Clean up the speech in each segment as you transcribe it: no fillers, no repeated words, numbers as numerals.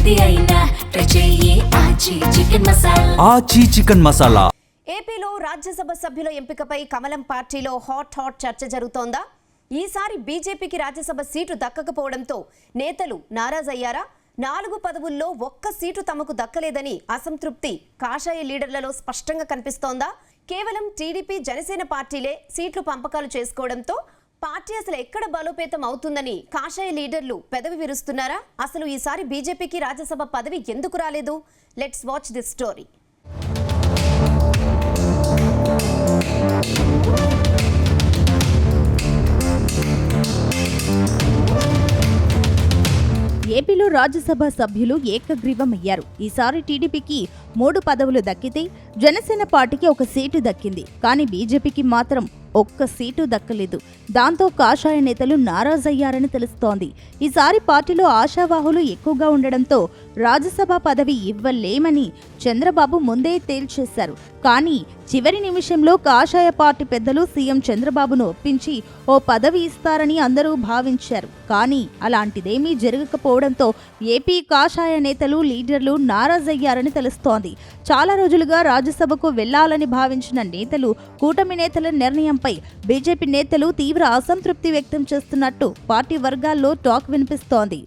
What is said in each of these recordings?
ఏది అయినా ట్రై చెయ్యి ఆచి చికెన్ మసాలా. ఏపీలో రాజ్యసభ సభ్యుల ఎంపికపై కమలం పార్టీలో హాట్ చర్చ జరుగుతోందా? ఈసారి బీజేపీకి రాజ్యసభ సీటు దక్కకపోవడంతో నేతలు నారాజయ్యారా? 4 పదవుల్లో ఒక్క సీటు తమకు దక్కలేదని అసంతృప్తి కాషాయ లీడర్లలో స్పష్టంగా కనిపిస్తోందా? కేవలం టీడీపీ జనసేన పార్టీలే సీట్లు పంపకాలు చేసుకోవడంతో పార్టీ అసలు ఎక్కడ బలోపేతం అవుతుందని కాషాయ లీడర్లు పెదవి విరుస్తున్నారా? అసలు ఈసారి బీజేపీకి రాజ్యసభ పదవి ఎందుకు రాలేదు? Let's watch this story. ఏపీలో రాజ్యసభ సభ్యులు ఏకగ్రీవమయ్యారు. ఈసారి టీడీపీకి 3 పదవులు దక్కితే జనసేన పార్టీకి 1 సీటు దక్కింది. కానీ బీజేపీకి మాత్రం ఒక్క సీటు దక్కలేదు. దాంతో కాషాయ నేతలు నారాజయ్యారని తెలుస్తోంది. ఈసారి పార్టీలో ఆశావాహులు ఎక్కువగా ఉండడంతో రాజ్యసభ పదవి ఇవ్వలేమని చంద్రబాబు ముందే తేల్చేశారు. కానీ చివరి నిమిషంలో కాషాయ పార్టీ పెద్దలు సీఎం చంద్రబాబును ఒప్పించి ఓ పదవి ఇస్తారని అందరూ భావించారు. కానీ అలాంటిదేమీ జరగకపోవడంతో ఏపీ కాషాయ నేతలు లీడర్లు నారాజయ్యారని తెలుస్తోంది. చాలా రోజులుగా రాజ్యసభకు వెళ్లాలని భావించిన నేతలు కూటమి నేతల నిర్ణయంపై బీజేపీ నేతలు తీవ్ర అసంతృప్తి వ్యక్తం చేస్తున్నట్టు పార్టీ వర్గాల్లో టాక్ వినిపిస్తోంది.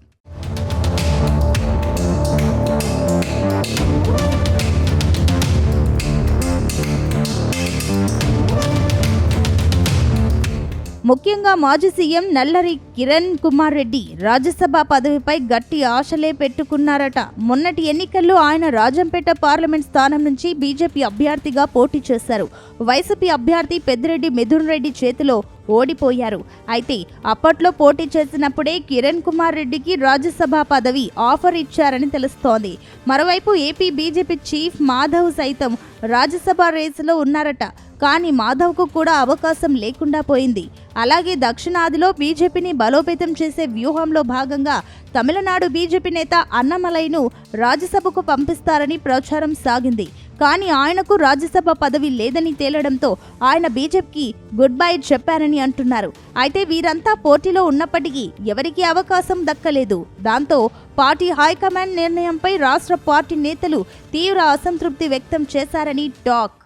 ముఖ్యంగా మాజీ సీఎం నల్లరి కిరణ్ కుమార్ రెడ్డి రాజ్యసభ పదవిపై గట్టి ఆశలే పెట్టుకున్నారట. మొన్నటి ఎన్నికల్లో ఆయన రాజంపేట పార్లమెంట్ స్థానం నుంచి బీజేపీ అభ్యర్థిగా పోటీ చేశారు. వైసీపీ అభ్యర్థి పెద్దిరెడ్డి మిథున్ రెడ్డి చేతిలో ఓడిపోయారు. అయితే అప్పట్లో పోటీ చేసినప్పుడే కిరణ్ కుమార్ రెడ్డికి రాజ్యసభ పదవి ఆఫర్ ఇచ్చారని తెలుస్తోంది. మరోవైపు ఏపీ బీజేపీ చీఫ్ మాధవ్ సైతం రాజ్యసభ రేసులో ఉన్నారట. కానీ మాధవ్కు కూడా అవకాశం లేకుండా పోయింది. అలాగే దక్షిణాదిలో బీజేపీని బలోపేతం చేసే వ్యూహంలో భాగంగా తమిళనాడు బీజేపీ నేత అన్నమలైను రాజ్యసభకు పంపిస్తారని ప్రచారం సాగింది. కానీ ఆయనకు రాజ్యసభ పదవి లేదని తేలడంతో ఆయన బీజేపీకి గుడ్ బై చెప్పారని అంటున్నారు. అయితే వీరంతా పోటీలో ఉన్నప్పటికీ ఎవరికీ అవకాశం దక్కలేదు. దాంతో పార్టీ హైకమాండ్ నిర్ణయంపై రాష్ట్ర పార్టీ నేతలు తీవ్ర అసంతృప్తి వ్యక్తం చేశారని టాక్.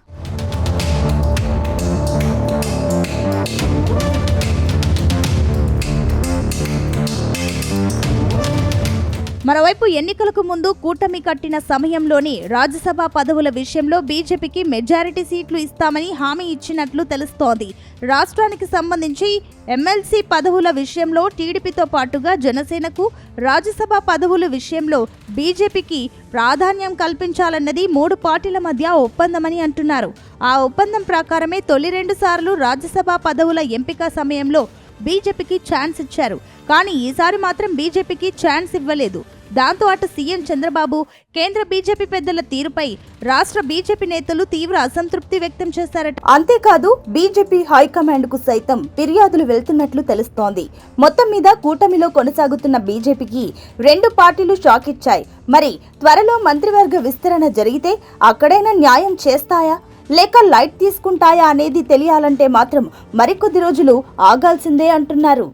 మరోవైపు ఎన్నికలకు ముందు కూటమి కట్టిన సమయంలోనే రాజ్యసభ పదవుల విషయంలో బీజేపీకి మెజారిటీ సీట్లు ఇస్తామని హామీ ఇచ్చినట్లు తెలుస్తోంది. రాష్ట్రానికి సంబంధించి ఎమ్మెల్సీ పదవుల విషయంలో టీడీపీతో పాటుగా జనసేనకు, రాజ్యసభ పదవుల విషయంలో బీజేపీకి ప్రాధాన్యం కల్పించాలన్నది 3 పార్టీల మధ్య ఒప్పందమని అంటున్నారు. ఆ ఒప్పందం ప్రకారమే తొలి 2 సార్లు రాజ్యసభ పదవుల ఎంపిక సమయంలో బీజేపీకి ఛాన్స్ ఇచ్చారు. కానీ ఈసారి మాత్రం బీజేపీకి ఛాన్స్ ఇవ్వలేదు. దాంతో అటు సీఎం చంద్రబాబు, కేంద్ర బీజేపీ పెద్దల తీరుపై రాష్ట్ర బీజేపీ నేతలు తీవ్ర అసంతృప్తి వ్యక్తం చేశారట. అంతేకాదు బీజేపీ హైకమాండ్ కు సైతం ఫిర్యాదులు వెళ్తున్నట్లు తెలుస్తోంది. మొత్తం మీద కూటమిలో కొనసాగుతున్న బీజేపీకి 2 పార్టీలు షాక్ ఇచ్చాయి. మరి త్వరలో మంత్రివర్గ విస్తరణ జరిగితే అక్కడైనా న్యాయం చేస్తాయా లేక లైట్ తీసుకుంటాయా అనేది తెలియాలంటే మాత్రం మరికొద్ది రోజులు ఆగాల్సిందే అంటున్నారు.